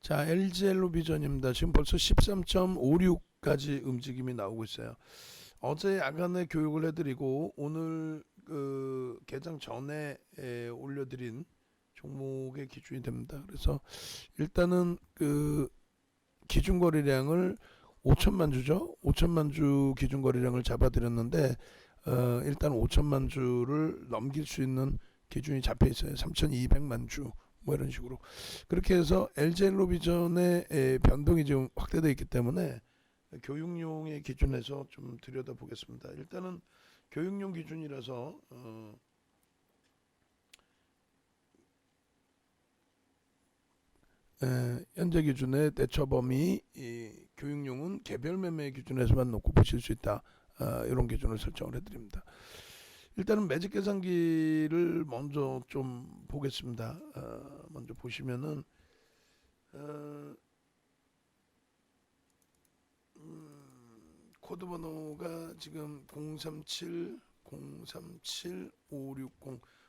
자, LG 엘로비전입니다. 지금 벌써 13.56까지 움직임이 나오고 있어요. 어제 야간에 교육을 해드리고 오늘 그 개장 전에 올려드린 종목의 기준이 됩니다. 그래서 일단은 그 기준 거래량을 5천만 주죠. 5천만 주 기준 거래량을 잡아드렸는데 일단 5천만 주를 넘길 수 있는 기준이 잡혀 있어요. 3,200만 주. 뭐 이런 식으로 그렇게 해서 LG 엘로비전의 변동이 지금 확대되어 있기 때문에 교육용의 기준에서 좀 들여다보겠습니다. 일단은 교육용 기준이라서 현재 기준의 대처 범위 교육용은 개별 매매 기준에서만 놓고 보실 수 있다. 이런 기준을 설정을 해드립니다. 일단은 매직 계산기를 먼저 좀 보겠습니다. 먼저 보시면은 코드 번호가 지금 037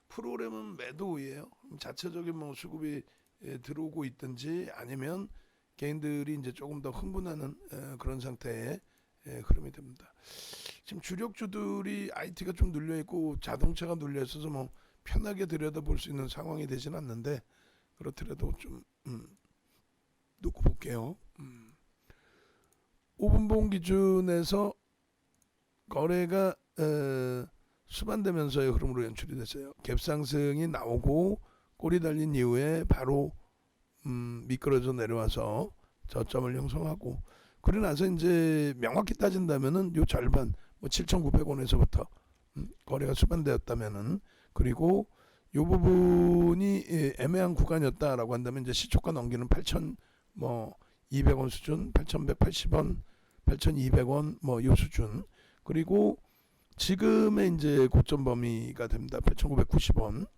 프로그램은 매도예요. 자체적인 뭐 수급이 들어오고 있든지 아니면 개인들이 이제 조금 더 흥분하는 그런 상태의 흐름이 됩니다. 지금 주력주들이 IT가 좀 눌려 있고 자동차가 눌려 있어서 뭐 편하게 들여다볼 수 있는 상황이 되진 않는데 그렇더라도 좀 놓고 볼게요. 5분봉 기준에서 거래가 수반되면서의 흐름으로 연출이 됐어요. 갭상승이 나오고 꼬리 달린 이후에 바로 미끄러져 내려와서 저점을 형성하고 그러고 나서 이제 명확히 따진다면은 요 절반 뭐 7,900원에서부터 거래가 수반되었다면은 그리고 요 부분이 애매한 구간이었다라고 한다면 이제 시초가 넘기는 8,000 뭐 200원 수준, 8,180원, 8,200원 뭐 요 수준 그리고 지금의 이제 고점 범위가 됩니다. 8,990원.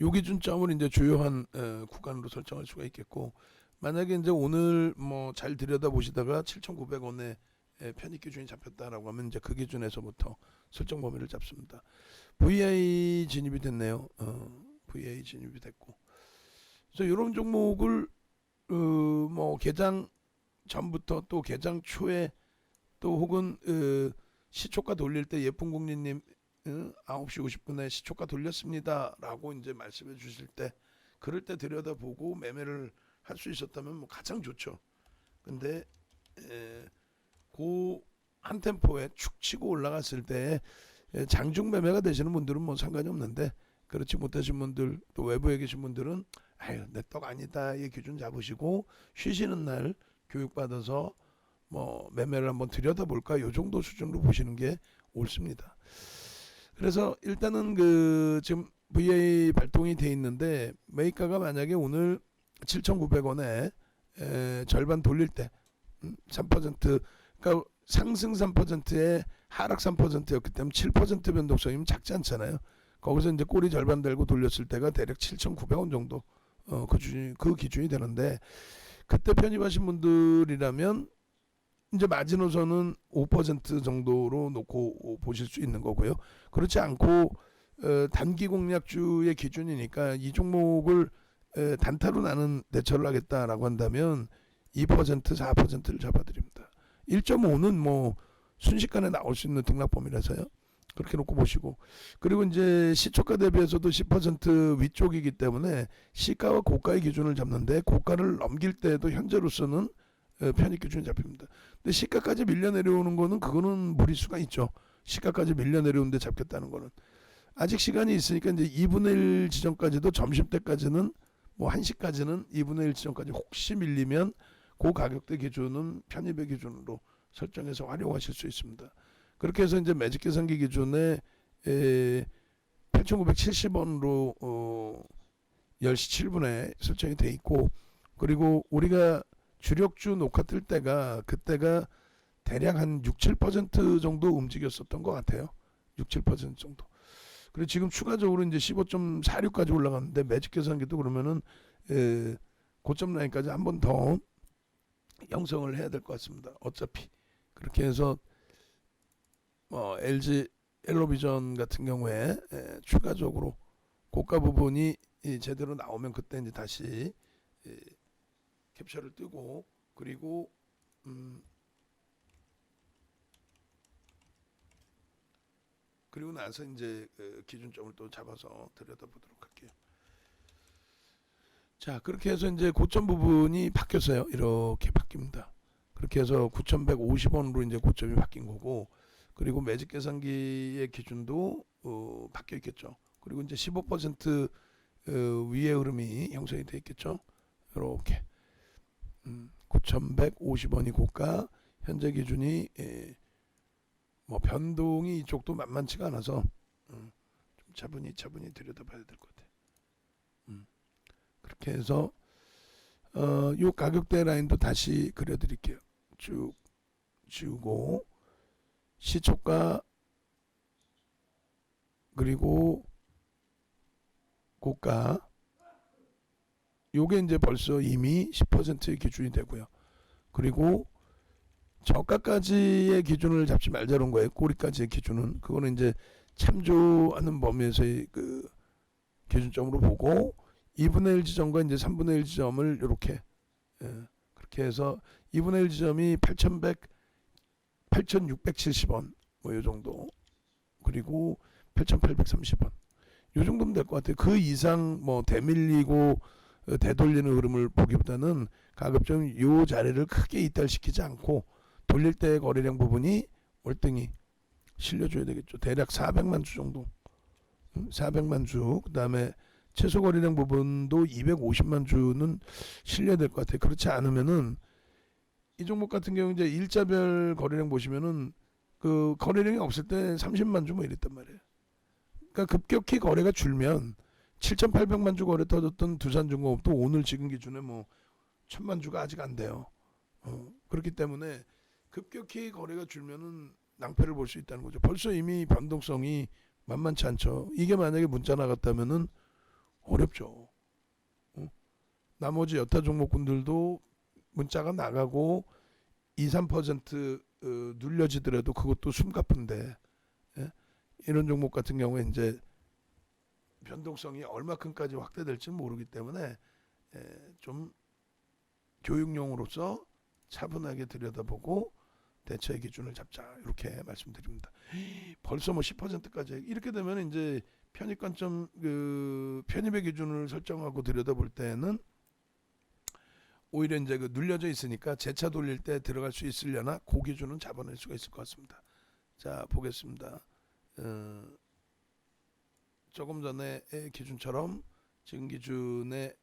요 기준점을 이제 주요한 구간으로 설정할 수가 있겠고 만약에 이제 오늘 뭐 잘 들여다 보시다가 7,900원에 편입 기준이 잡혔다라고 하면 이제 그 기준에서부터 설정 범위를 잡습니다. VI 진입이 됐네요. VI 진입이 됐고 그래서 이런 종목을 뭐 개장 전부터 또 개장 초에 또 혹은 시초가 돌릴 때 예쁜 국리님 9시 50분에 시초가 돌렸습니다 라고 이제 말씀해 주실 때 그럴 때 들여다보고 매매를 할 수 있었다면 뭐 가장 좋죠. 근데 그 한 템포에 축 치고 올라갔을 때 장중 매매가 되시는 분들은 뭐 상관이 없는데 그렇지 못하신 분들 또 외부에 계신 분들은 아유 내 떡 아니다 이 기준 잡으시고 쉬시는 날 교육받아서 뭐 매매를 한번 들여다볼까 요 정도 수준으로 보시는 게 옳습니다. 그래서 일단은 그 지금 VA 발동이 돼 있는데 매입가가 만약에 오늘 7,900원에 절반 돌릴 때 3% 그러니까 상승 3%에 하락 3%였기 때문에 7% 변동성이면 작지 않잖아요. 거기서 이제 꼬리 절반 달고 돌렸을 때가 대략 7,900원 정도 그 기준이 되는데 그때 편입하신 분들이라면 이제 마지노선은 5% 정도로 놓고 보실 수 있는 거고요. 그렇지 않고 단기 공략주의 기준이니까 이 종목을 단타로 나는 대처를 하겠다라고 한다면 2% 4%를 잡아드립니다. 1.5는 뭐 순식간에 나올 수 있는 등락범위라서요. 그렇게 놓고 보시고 그리고 이제 시초가 대비해서도 10% 위쪽이기 때문에 시가와 고가의 기준을 잡는데 고가를 넘길 때도 현재로서는 편입 기준이 잡힙니다. 근데 시가까지 밀려 내려오는 거는 그거는 무리수가 있죠. 시가까지 밀려 내려오는데 잡겠다는 거는 아직 시간이 있으니까 이제 2분의 1 지점까지도 점심 때까지는 뭐 1시까지는 2분의 1 지점까지 혹시 밀리면 그 가격대 기준은 편입의 기준으로 설정해서 활용하실 수 있습니다. 그렇게 해서 이제 매직 계산기 기준에 8,970원으로 10시 7분에 설정이 돼 있고 그리고 우리가 주력주 녹화 뜰 때가 그때가 대략 한 6, 7% 정도 움직였었던 것 같아요. 6, 7% 정도. 그리고 지금 추가적으로 이제 15.46까지 올라갔는데 매직 계산기도 그러면은 고점 라인까지 한 번 더 형성을 해야 될 것 같습니다. 어차피 그렇게 해서 LG 엘로비전 같은 경우에 추가적으로 고가 부분이 제대로 나오면 그때 이제 다시 캡처를 뜨고 그리고 그리고 나서 이제 그 기준점을 또 잡아서 들여다보도록 할게요. 자, 그렇게 해서 이제 고점 부분이 바뀌었어요. 이렇게 바뀝니다. 그렇게 해서 9,150원으로 이제 고점이 바뀐 거고, 그리고 매직 계산기의 기준도 바뀌어 있겠죠. 그리고 이제 15% 위의 흐름이 형성이 되어 있겠죠. 이렇게 9,150원이 고가, 현재 기준이 뭐 변동이 이쪽도 만만치가 않아서 좀 차분히 들여다봐야 될 것 같아요. 그렇게 해서 요 가격대 라인도 다시 그려드릴게요. 쭉 지우고 시초가 그리고 고가 요게 이제 벌써 이미 10%의 기준이 되고요. 그리고 저가까지의 기준을 잡지 말자는 거예요. 꼬리까지의 기준은 그거는 이제 참조하는 범위에서의 그 기준점으로 보고 2분의 1 지점과 이제 3분의 1 지점을 이렇게 그렇게 해서 2분의 1 지점이 8,670원 뭐 요 정도 그리고 8,830원 요 정도면 될 것 같아요. 그 이상 뭐 대밀리고 되돌리는 흐름을 보기보다는 가급적 요 자리를 크게 이탈시키지 않고 돌릴 때 거래량 부분이 월등히 실려줘야 되겠죠. 대략 400만 주 정도 400만 주 그다음에 최소 거래량 부분도 250만 주는 실려야 될 것 같아요. 그렇지 않으면은 이 종목 같은 경우 이제 일자별 거래량 보시면은 그 거래량이 없을 때 30만 주 뭐 이랬단 말이에요. 그러니까 급격히 거래가 줄면 7,800만 주 거래 터졌던 두산중공업도 오늘 지금 기준에 뭐 1,000만 주가 아직 안 돼요. 그렇기 때문에 급격히 거래가 줄면은 낭패를 볼 수 있다는 거죠. 벌써 이미 변동성이 만만치 않죠. 이게 만약에 문자 나갔다면은 어렵죠. 나머지 여타 종목군들도 문자가 나가고 2, 3% 눌려지더라도 그것도 숨가쁜데 예? 이런 종목 같은 경우에 이제 변동성이 얼마큼까지 확대될지 모르기 때문에 좀 교육용으로서 차분하게 들여다보고 대처의 기준을 잡자 이렇게 말씀드립니다. 벌써 뭐 10%까지 이렇게 되면 이제 편입 관점 그 편입의 기준을 설정하고 들여다볼 때는 오히려 이제 그 눌려져 있으니까 재차 돌릴 때 들어갈 수 있으려나 그 기준은 잡아낼 수가 있을 것 같습니다. 자 보겠습니다. 조금 전에 기준처럼 지금 기준에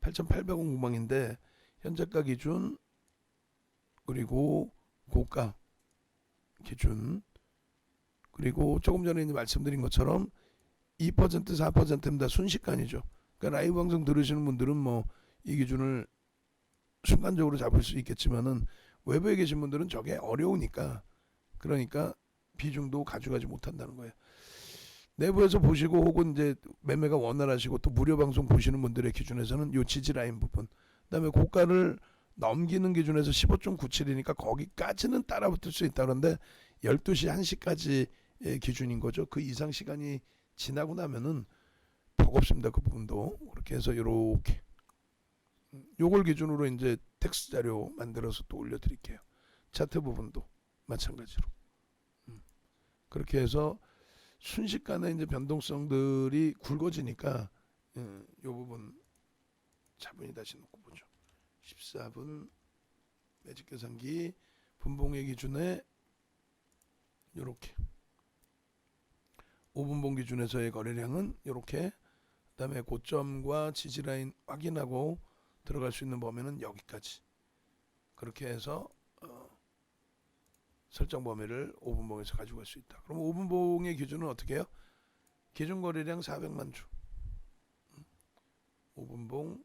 8,800원 구멍인데 현재가 기준 그리고 고가 기준 그리고 조금 전에 이제 말씀드린 것처럼 2% 4%입니다. 순식간이죠. 그러니까 라이브 방송 들으시는 분들은 뭐 이 기준을 순간적으로 잡을 수 있겠지만은 외부에 계신 분들은 저게 어려우니까 그러니까 비중도 가져가지 못한다는 거예요. 내부에서 보시고 혹은 이제 매매가 원활하시고 또 무료 방송 보시는 분들의 기준에서는 요 지지 라인 부분 그다음에 고가를 넘기는 기준에서 15.97이니까 거기까지는 따라붙을 수 있다 그런데 12시 1시까지 기준인 거죠. 그 이상 시간이 지나고 나면은 버겁습니다. 그 부분도 그렇게 해서 이렇게 요걸 기준으로 이제 텍스트 자료 만들어서 또 올려드릴게요. 차트 부분도 마찬가지로 그렇게 해서 순식간에 이제 변동성들이 굵어지니까 요 부분 차분히 다시 놓고 보죠. 14분 매직 계산기 분봉의 기준에 요렇게 5분봉 기준에서의 거래량은 요렇게 그다음에 고점과 지지라인 확인하고 들어갈 수 있는 범위는 여기까지 그렇게 해서 설정 범위를 5분봉에서 가지고 갈 수 있다. 그럼 5분봉의 기준은 어떻게 해요? 기준 거래량 400만 주 5분봉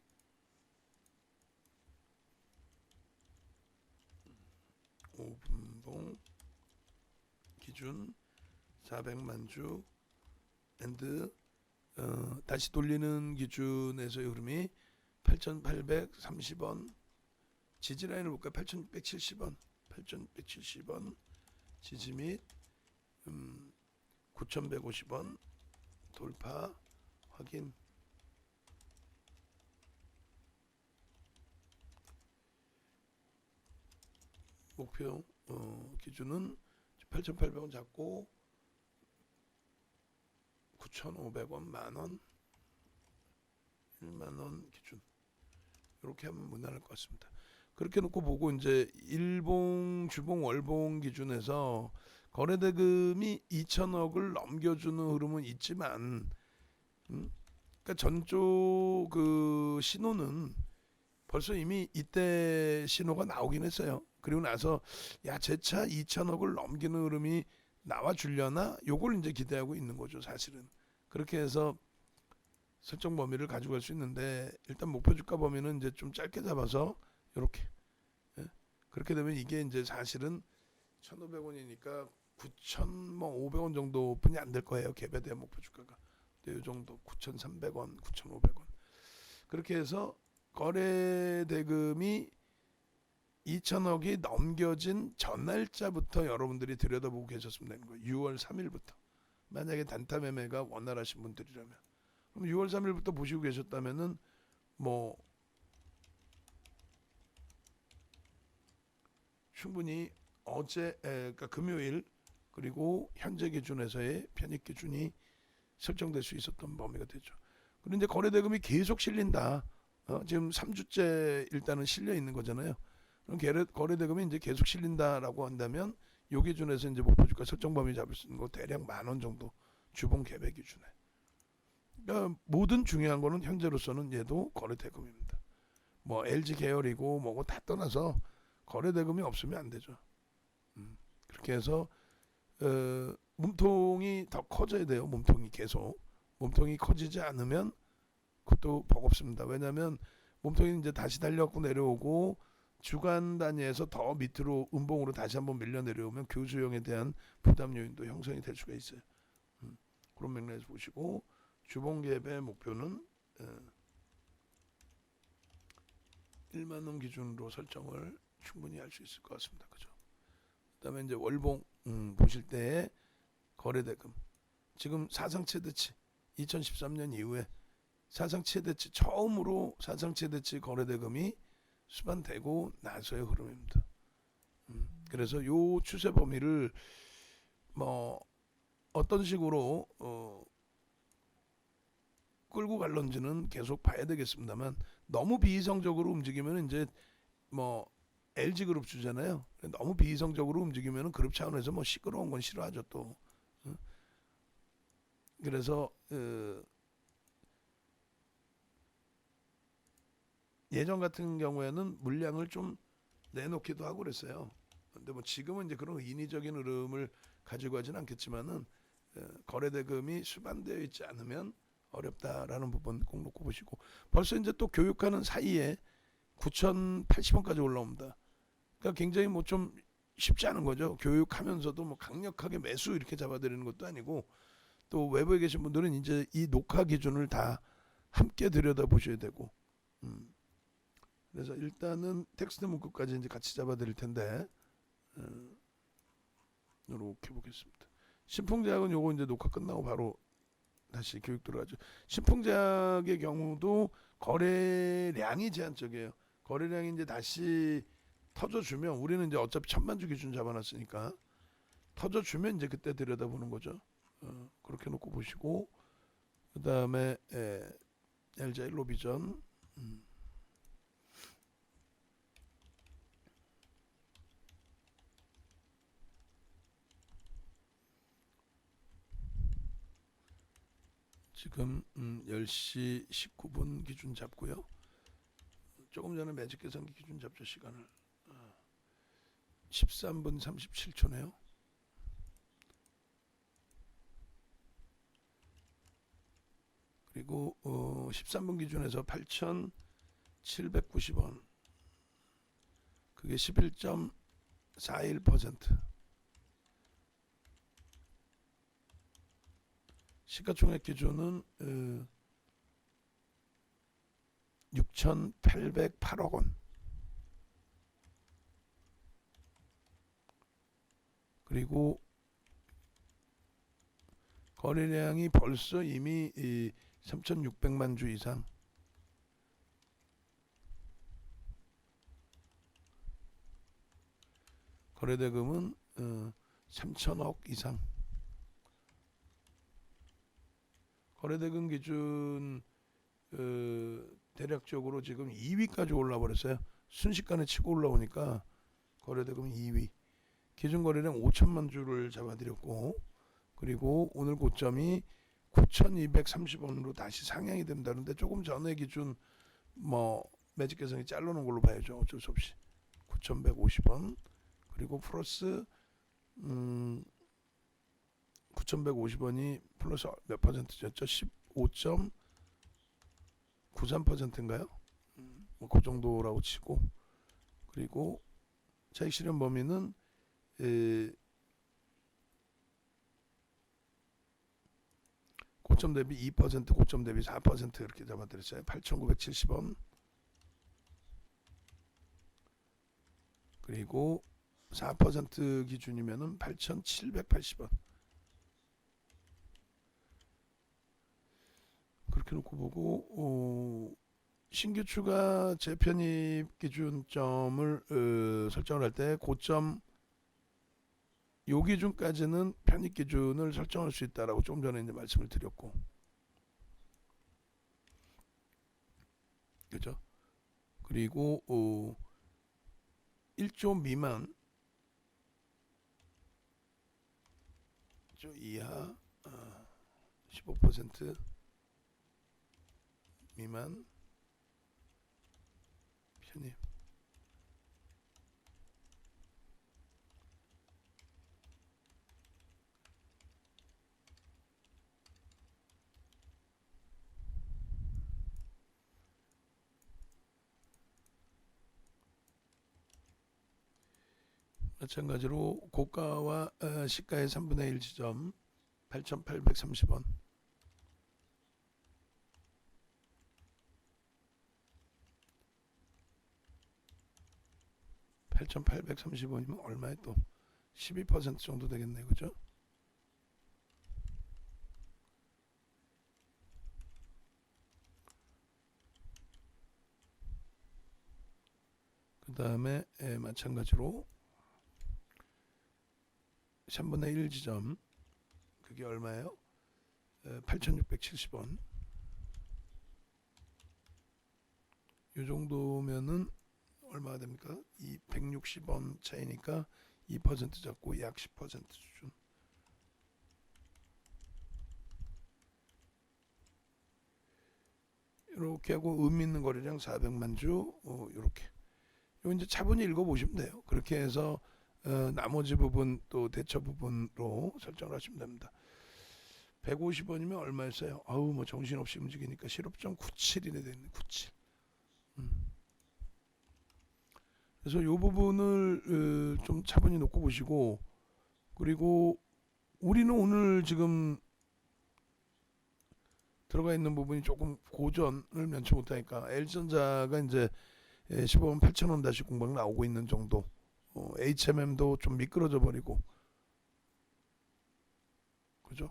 기준 400만 주 앤드 다시 돌리는 기준에서의 흐름이 8,830원 지지라인을 볼까요? 8,170원 지지 및 9,150원 돌파 확인 목표 기준은 8,800원 잡고 9,500원, 만원, 1만원 기준 이렇게 하면 무난할 것 같습니다. 그렇게 놓고 보고 이제 일봉, 주봉, 월봉 기준에서 거래대금이 2천억을 넘겨주는 흐름은 있지만, 그러니까 전조 그 신호는 벌써 이미 이때 신호가 나오긴 했어요. 그리고 나서 야 재차 2천억을 넘기는 흐름이 나와 주려나 요걸 이제 기대하고 있는 거죠, 사실은. 그렇게 해서 설정 범위를 가져갈 수 있는데 일단 목표 주가 범위는 이제 좀 짧게 잡아서 이렇게, 예? 그렇게 되면 이게 이제 사실은 1,500원이니까 9,500원 정도뿐이 안 될 거예요. 개별대 목표 주가가. 이 정도 9,300원, 9,500원. 그렇게 해서 거래 대금이 2천억이 넘겨진 전날짜부터 여러분들이 들여다보고 계셨으면 되는 거예요. 6월 3일부터. 만약에 단타 매매가 원활하신 분들이라면. 그럼 6월 3일부터 보시고 계셨다면은 뭐 충분히 어제 그러니까 금요일 그리고 현재 기준에서의 편입 기준이 설정될 수 있었던 범위가 되죠. 그런데 거래대금이 계속 실린다. 지금 3주째 일단은 실려 있는 거잖아요. 그럼 거래대금이 이제 계속 실린다라고 한다면 요 기준에서 이제 목표주가 설정 범위 잡을 수 있는 거 대략 10,000원 정도 주봉 개별 기준에. 그러니까 모든 중요한 거는 현재로서는 얘도 거래대금입니다. 뭐 LG 계열이고 뭐고 다 떠나서 거래대금이 없으면 안 되죠. 그렇게 해서 몸통이 더 커져야 돼요. 몸통이 계속. 몸통이 커지지 않으면 그것도 버겁습니다. 왜냐하면 몸통이 이제 다시 달려갖고 내려오고 주간 단위에서 더 밑으로 음봉으로 다시 한번 밀려 내려오면 교수형에 대한 부담 요인도 형성이 될 수가 있어요. 그런 맥락에서 보시고 주봉갭의 목표는 1만원 기준으로 설정을 충분히 할 수 있을 것 같습니다. 그죠? 그다음에 이제 월봉 보실 때 거래대금 지금 사상 최대치 2013년 이후에 사상 최대치 처음으로 사상 최대치 거래대금이 수반되고 나서의 흐름입니다. 그래서 요 추세 범위를 뭐 어떤 식으로 끌고 갈런지는 계속 봐야 되겠습니다만 너무 비이성적으로 움직이면 이제 뭐 LG 그룹 주잖아요. 너무 비이성적으로 움직이면 그룹 차원에서 뭐 시끄러운 건 싫어하죠 또. 그래서 예전 같은 경우에는 물량을 좀 내놓기도 하고 그랬어요. 근데 뭐 지금은 이제 그런 인위적인 흐름을 가지고 하진 않겠지만은 거래대금이 수반되어 있지 않으면 어렵다라는 부분 꼭 놓고 보시고 벌써 이제 또 교육하는 사이에 9,080원까지 올라옵니다. 그러니까 굉장히 뭐 좀 쉽지 않은 거죠. 교육하면서도 뭐 강력하게 매수 이렇게 잡아드리는 것도 아니고 또 외부에 계신 분들은 이제 이 녹화 기준을 다 함께 들여다보셔야 되고 그래서 일단은 텍스트 문구까지 이제 같이 잡아드릴 텐데 이렇게 보겠습니다. 신풍제약은 요거 이제 녹화 끝나고 바로 다시 교육 들어가죠. 신풍제약의 경우도 거래량이 제한적이에요. 거래량이 이제 다시 터져주면 우리는 이제 어차피 1,000만 주 기준 잡아놨으니까 터져주면 이제 그때 들여다보는 거죠. 그렇게 놓고 보시고 그 다음에 LG 로비전 지금 10시 19분 기준 잡고요. 조금 전에 매직 계산기 기준 잡죠. 시간을 13분 37초네요. 그리고 13분 기준에서 8,790원 그게 11.41% 시가총액 기준은 6,808억 원. 그리고 거래량이 벌써 이미 3,600만 주 이상. 거래대금은 3천억 이상. 거래대금 기준 대략적으로 지금 2위까지 올라 버렸어요. 순식간에 치고 올라오니까 거래대금 2위. 기준 거래량 5천만 주를 잡아드렸고, 그리고 오늘 고점이 9,230원으로 다시 상향이 된다는데 조금 전에 기준 뭐 매직 개성이 잘라놓은 걸로 봐야죠. 어쩔 수 없이 9,150원, 그리고 플러스 9,150원이 플러스 몇 퍼센트였죠? 15.93%인가요? 뭐 그 정도라고 치고, 그리고 차익 실현 범위는 고점 대비 2%, 고점 대비 4% 이렇게 잡아드렸어요. 8,970원. 그리고 4% 기준이면은 8,780원. 그렇게 놓고 보고 신규 추가 재편입 기준점을 설정을 할 때 고점 요 기준까지는 편입 기준을 설정할 수 있다라고 조금 전에 이제 말씀을 드렸고, 그죠? 그리고 1조 미만, 1조 이하 15% 미만 편입. 마찬가지로 고가와 시가의 3분의 1 지점 8,830원. 8,830원이면 얼마에 또 12% 정도 되겠네요. 그죠? 그 다음에 마찬가지로 3분의 1 지점, 그게 얼마예요? 8,670원. 이 정도면은 얼마가 됩니까? 160원 차이니까 2% 잡고 약 10% 수준. 이렇게 하고 의미 있는 거래량 400만 주, 이렇게. 요 이제 차분히 읽어보시면 돼요. 그렇게 해서 나머지 부분 또 대처 부분으로 설정을 하시면 됩니다. 150원이면 얼마였어요? 아우 뭐 정신없이 움직이니까 15.97이네 되네. 97. 그래서 이 부분을 좀 차분히 놓고 보시고, 그리고 우리는 오늘 지금 들어가 있는 부분이 조금 고전을 면치 못하니까 LG전자가 이제 15만 8천원 다시 공방 나오고 있는 정도, HMM도 좀 미끄러져 버리고, 그죠?